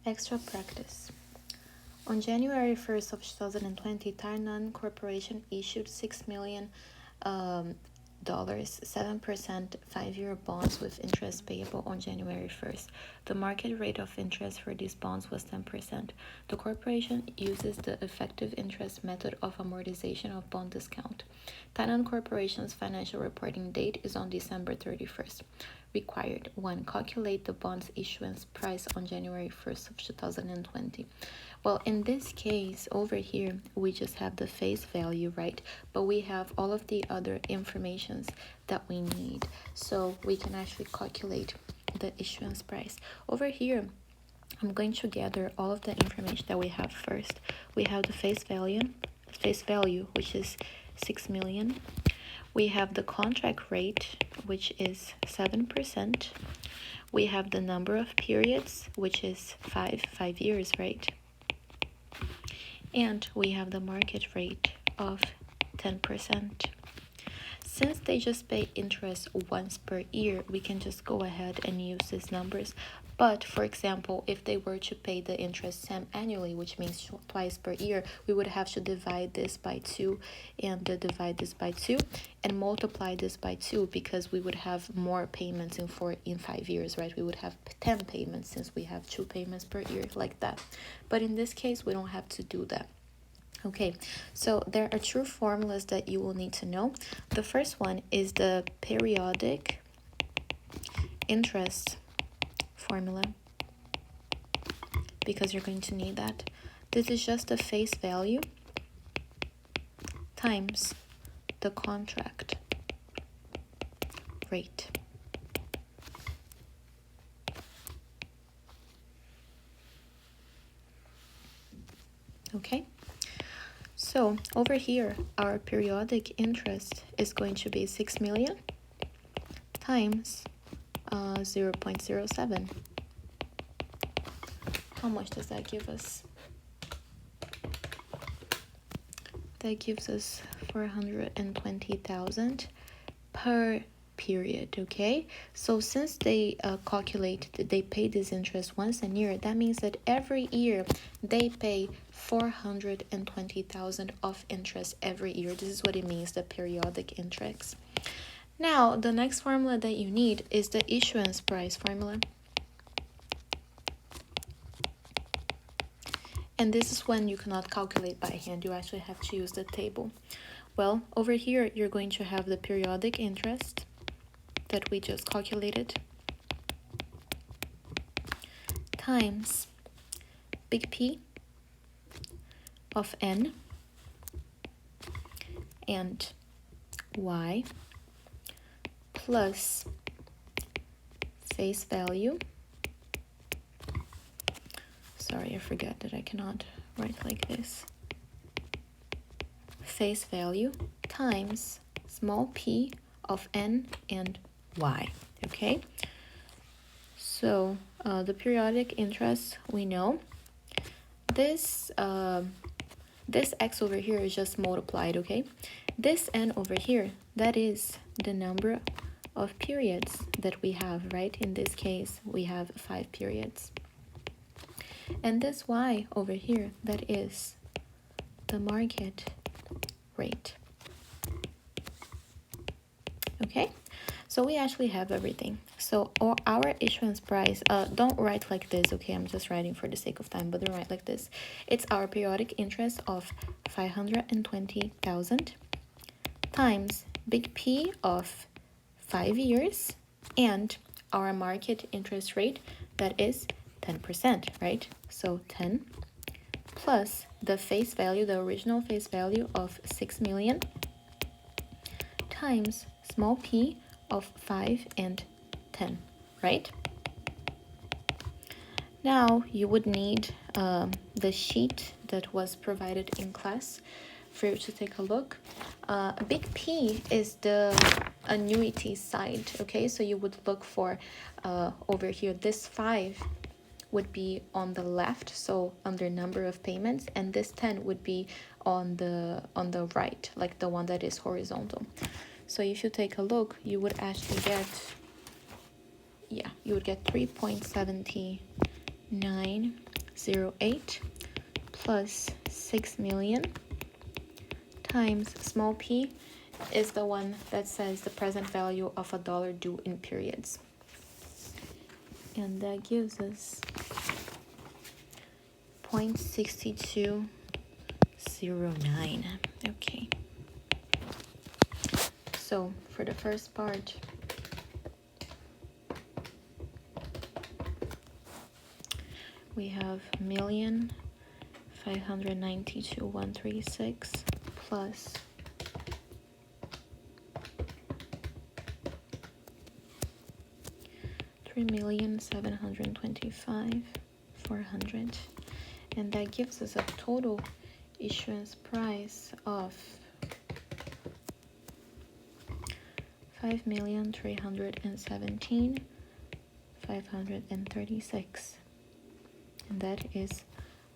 Extra practice. On January 1st of 2020, Tainan Corporation issued $6 million 7% 5-year bonds with interest payable on January 1st. The market rate of interest for these bonds was 10%. The corporation uses the effective interest method of amortization of bond discount. Tainan Corporation's financial reporting date is on December 31st. Required 1. Calculate the bond's issuance price on January 1st of 2020. Well, in this case over here, we just have the face value, right? But we have all of the other informations that we need. So we can actually calculate the issuance price. Over here, I'm going to gather all of the information that we have first. We have the face value, which is 6 million. We have the contract rate, which is 7%. We have the number of periods, which is 5 years, right? And we have the market rate of 10%. Since they just pay interest once per year, we can just go ahead and use these numbers. But for example, if they were to pay the interest annually, which means twice per year, we would have to divide this by 2 and divide this by 2 and multiply this by 2, because we would have more payments in 5 years, right? We would have 10 payments since we have 2 payments per year, like that. But in this case, we don't have to do that. Okay, so there are 2 formulas that you will need to know. The first one is the periodic interest formula, because you're going to need that. This is just the face value times the contract rate. Okay, so over here, our periodic interest is going to be 6 million times 0.07. How much does that give us? That gives us 420,000 per period. Okay, so since they they pay this interest once a year, that means that every year they pay 420,000 of interest every year. This is what it means, the periodic interest. Now the next formula that you need is the issuance price formula. And this is when you cannot calculate by hand, you actually have to use the table. Well, over here you're going to have the periodic interest that we just calculated times big P of N and Y plus face value. Sorry, I forgot that I cannot write like this. Face value times small p of N and Y. Okay, so the periodic interest, we know this this x over here is just multiplied. Okay, this N over here, that is the number of periods that we have, right? In this case we have 5 periods. And this Y over here, that is the market rate. Okay, so we actually have everything. So our issuance price, don't write like this, okay? I'm just writing for the sake of time, but don't write like this. It's our periodic interest of 520,000 times big P of 5 years and our market interest rate, that is 10%, right? So 10 plus the face value, the original face value of 6 million times small p of 5 and 10, right? Now you would need the sheet that was provided in class for you to take a look. Big P is the annuity side, okay? So you would look for over here, this 5 would be on the left, so under number of payments, and this 10 would be on the right, like the one that is horizontal. So if you take a look, you would actually get, you would get 3.79 0.08 plus 6 million times small p is the one that says the present value of a dollar due in periods. And that gives us 0.6209. Okay. So for the first part, we have 1,592,136 plus 3,725,400, and that gives us a total issuance price of 5,317,536, and that is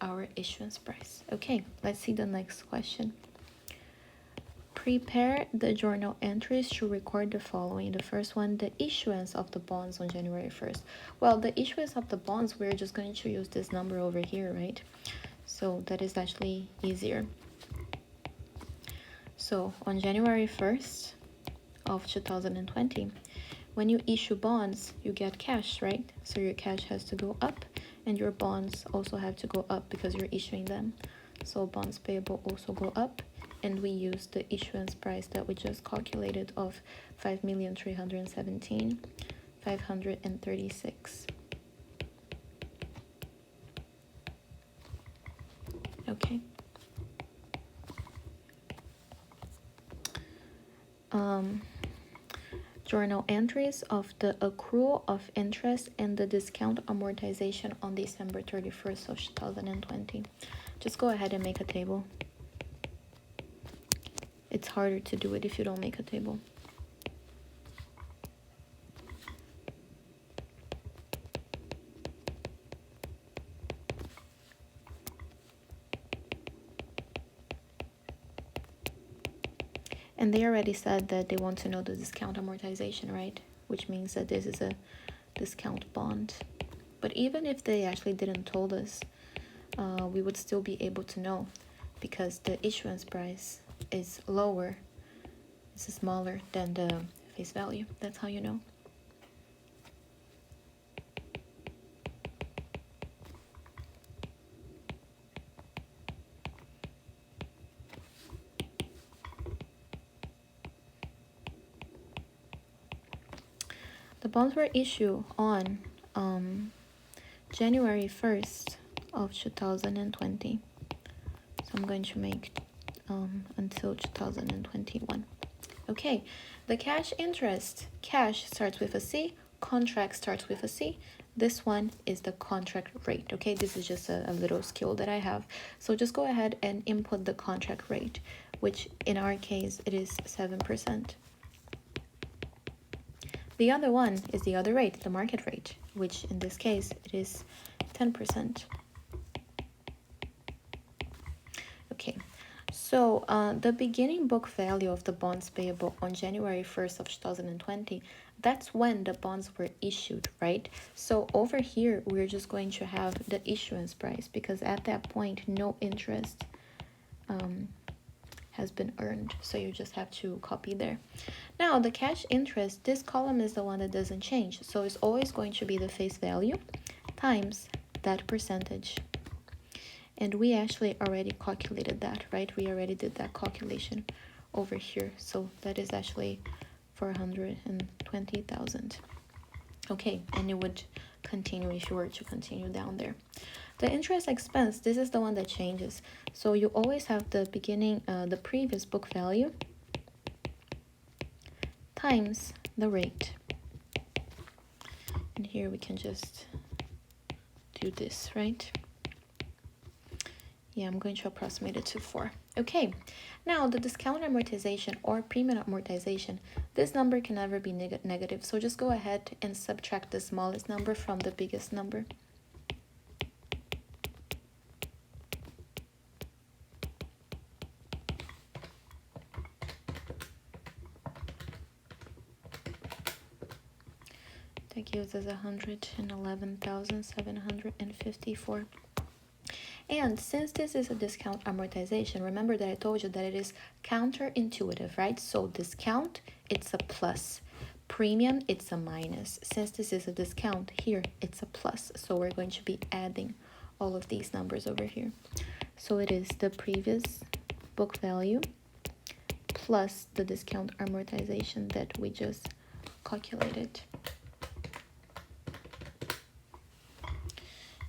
our issuance price. Okay, let's see the next question. Prepare the journal entries to record the following. The first one, the issuance of the bonds on January 1st. Well, the issuance of the bonds, we're just going to use this number over here, right? So that is actually easier. So on January 1st of 2020, when you issue bonds, you get cash, right? So your cash has to go up, and your bonds also have to go up because you're issuing them. So bonds payable also go up, and we use the issuance price that we just calculated of 5,317,536. Okay. Journal entries of the accrual of interest and the discount amortization on December 31st of 2020. Just go ahead and make a table. It's harder to do it if you don't make a table. And they already said that they want to know the discount amortization, right? Which means that this is a discount bond. But even if they actually didn't told us, we would still be able to know, because the issuance price is lower, it's smaller than the face value. That's how you know. The bonds were issued on January 1st of 2020. So I'm going to make until 2021. Okay, the cash interest. Cash starts with a C, contract starts with a C. This one is the contract rate. Okay, this is just a little skill that I have. So just go ahead and input the contract rate, which in our case, it is 7%. The other one is the other rate, the market rate, which in this case, it is 10%. Okay, so the beginning book value of the bonds payable on January 1st of 2020, that's when the bonds were issued, right? So over here, we're just going to have the issuance price, because at that point, no interest has been earned. So you just have to copy there. Now, the cash interest, this column is the one that doesn't change. So it's always going to be the face value times that percentage. And we actually already calculated that, right? We already did that calculation over here. So that is actually 420,000. Okay, and it would continue if you were to continue down there. The interest expense, this is the one that changes. So you always have the beginning, the previous book value times the rate. And here we can just do this, right? Yeah, I'm going to approximate it to 4. Okay, now the discount amortization or premium amortization, this number can never be negative. So just go ahead and subtract the smallest number from the biggest number. That gives us 111,754. And since this is a discount amortization, remember that I told you that it is counterintuitive, right? So discount, it's a plus. Premium, it's a minus. Since this is a discount, here it's a plus. So we're going to be adding all of these numbers over here. So it is the previous book value plus the discount amortization that we just calculated.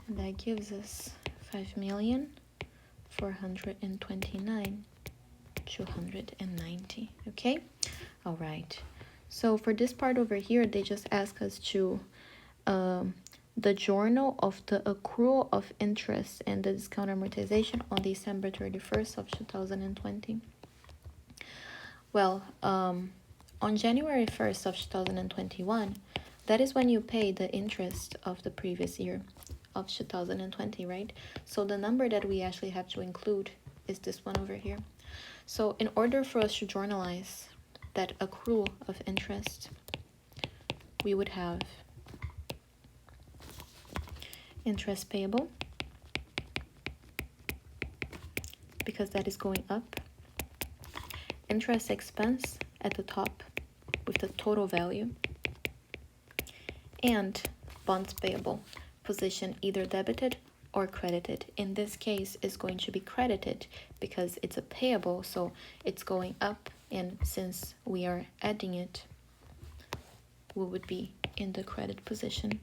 And that gives us 5,429,290. Okay, all right. So for this part over here, they just ask us to the journal of the accrual of interest and the discount amortization on December 31st of 2020. Well, on January 1st of 2021, that is when you pay the interest of the previous year of 2020, right? So the number that we actually have to include is this one over here. So in order for us to journalize that accrual of interest, we would have interest payable, because that is going up, interest expense at the top with the total value, and bonds payable position either debited or credited. In this case, is going to be credited because it's a payable, so it's going up, and since we are adding it, we would be in the credit position.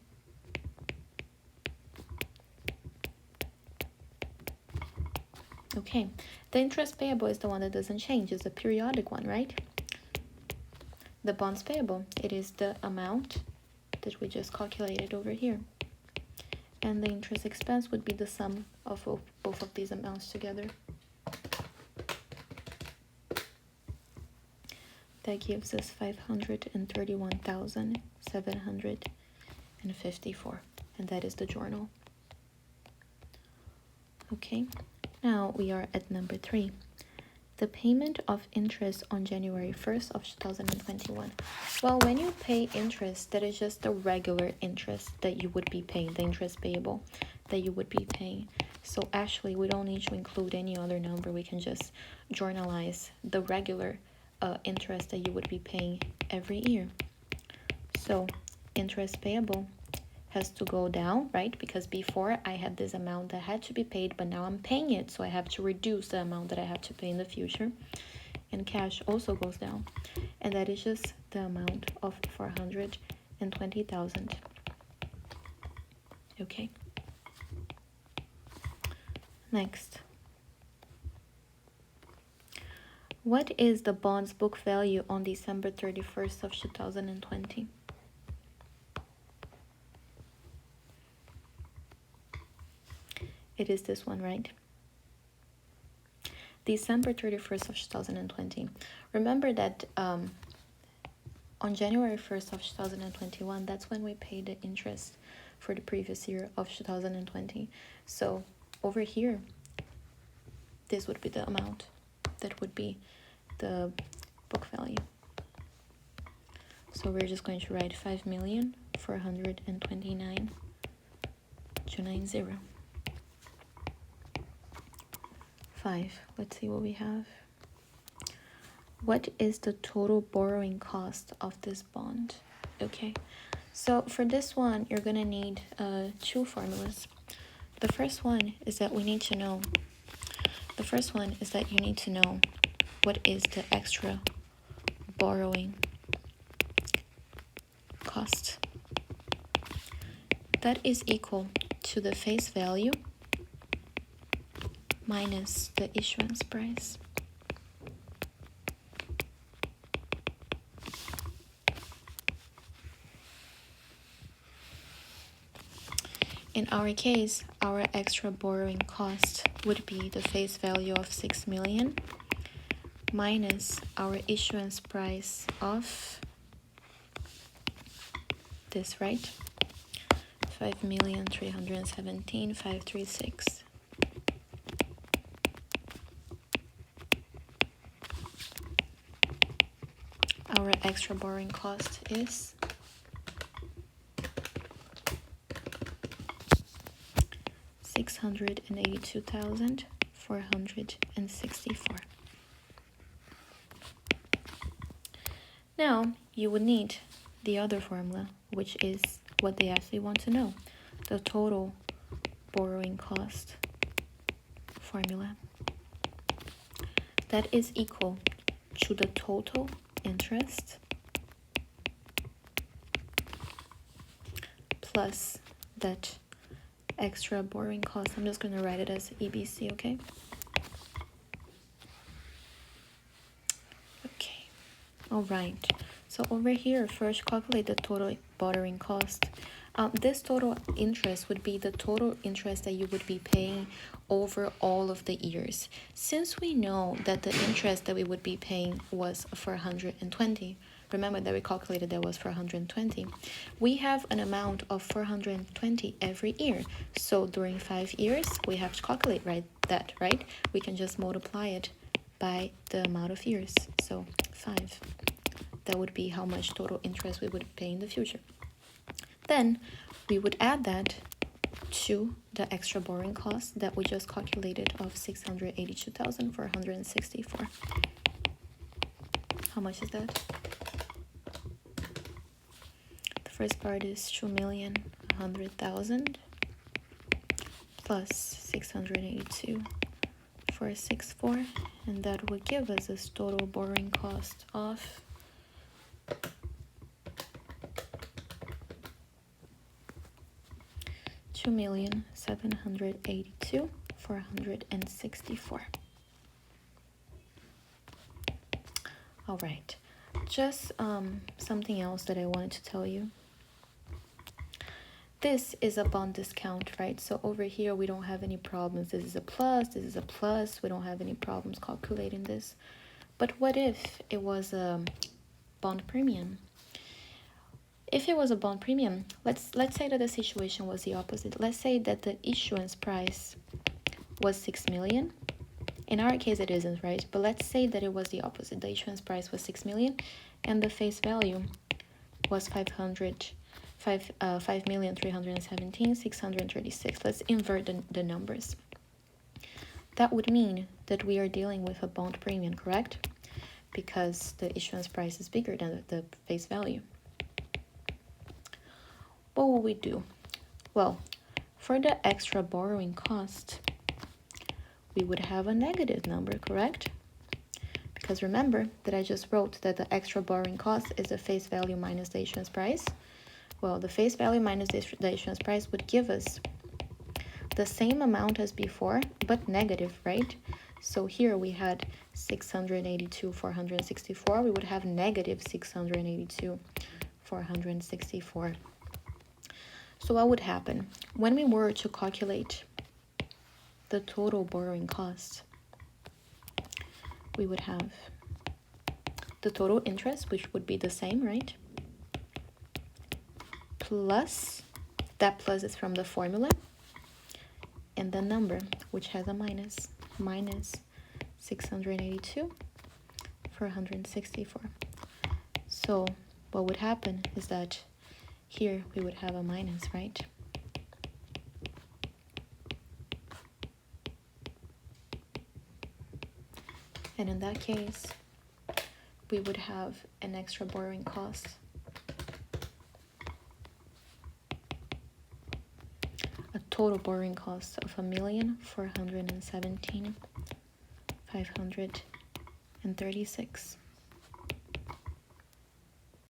Okay, the interest payable is the one that doesn't change. It's a periodic one, right? The bonds payable, it is the amount that we just calculated over here. And the interest expense would be the sum of both of these amounts together. That gives us 531,754. And that is the journal. Okay. Now we are at number 3, the payment of interest on January 1st of 2021. Well, when you pay interest, that is just the regular interest that you would be paying, the interest payable that you would be paying. So actually, we don't need to include any other number. We can just journalize the regular interest that you would be paying every year. So interest payable has to go down, right? Because before I had this amount that had to be paid, but now I'm paying it, so I have to reduce the amount that I have to pay in the future. And cash also goes down, and that is just the amount of 420,000. Okay. Next. What is the bond's book value on December 31st of 2020? It is this one, right? December 31st of 2020. Remember that on January 1st of 2021, that's when we paid the interest for the previous year of 2020. So over here, this would be the amount that would be the book value. So we're just going to write 5,429,290. 5. Let's see what we have. What is the total borrowing cost of this bond? Okay, so for this one, you're gonna need 2 formulas. The first one is that you need to know what is the extra borrowing cost. That is equal to the face value minus the issuance price. In our case, our extra borrowing cost would be the face value of 6 million minus our issuance price of this, right? 5,317,536. Our extra borrowing cost is 682,464. Now, you would need the other formula, which is what they actually want to know, the total borrowing cost formula. That is equal to the total interest plus that extra borrowing cost. I'm just going to write it as EBC, okay? Okay, all right. So over here, first calculate the total borrowing cost. This total interest would be the total interest that you would be paying over all of the years. Since we know that the interest that we would be paying was for 120, remember that we calculated that was for 120, we have an amount of 420 every year. So during 5 years, we have to calculate that, right? We can just multiply it by the amount of years. So 5. That would be how much total interest we would pay in the future. Then we would add that to the extra borrowing cost that we just calculated of 682,464. How much is that? The first part is 2,100,000 plus 682,464, and that would give us this total borrowing cost of 2,782,464. All right, just something else that I wanted to tell you. This is a bond discount, right? So over here, we don't have any problems. This is a plus, this is a plus. We don't have any problems calculating this. But what if it was a bond premium? If it was a bond premium, let's say that the situation was the opposite. Let's say that the issuance price was 6 million. In our case, it isn't, right? But let's say that it was the opposite. The issuance price was 6 million and the face value was 5,317,636. Let's invert the numbers. That would mean that we are dealing with a bond premium, correct? Because the issuance price is bigger than the face value. What will we do? Well, for the extra borrowing cost, we would have a negative number, correct? Because remember that I just wrote that the extra borrowing cost is the face value minus the issuance price. Well, the face value minus the issuance price would give us the same amount as before, but negative, right? So here we had 682,464. We would have negative 682,464. So what would happen? When we were to calculate the total borrowing cost, we would have the total interest, which would be the same, right? Plus, that plus is from the formula, and the number, which has a minus 682,464. So what would happen is that here we would have a minus, right? And in that case, we would have an extra borrowing cost a total borrowing cost of 1,417,536.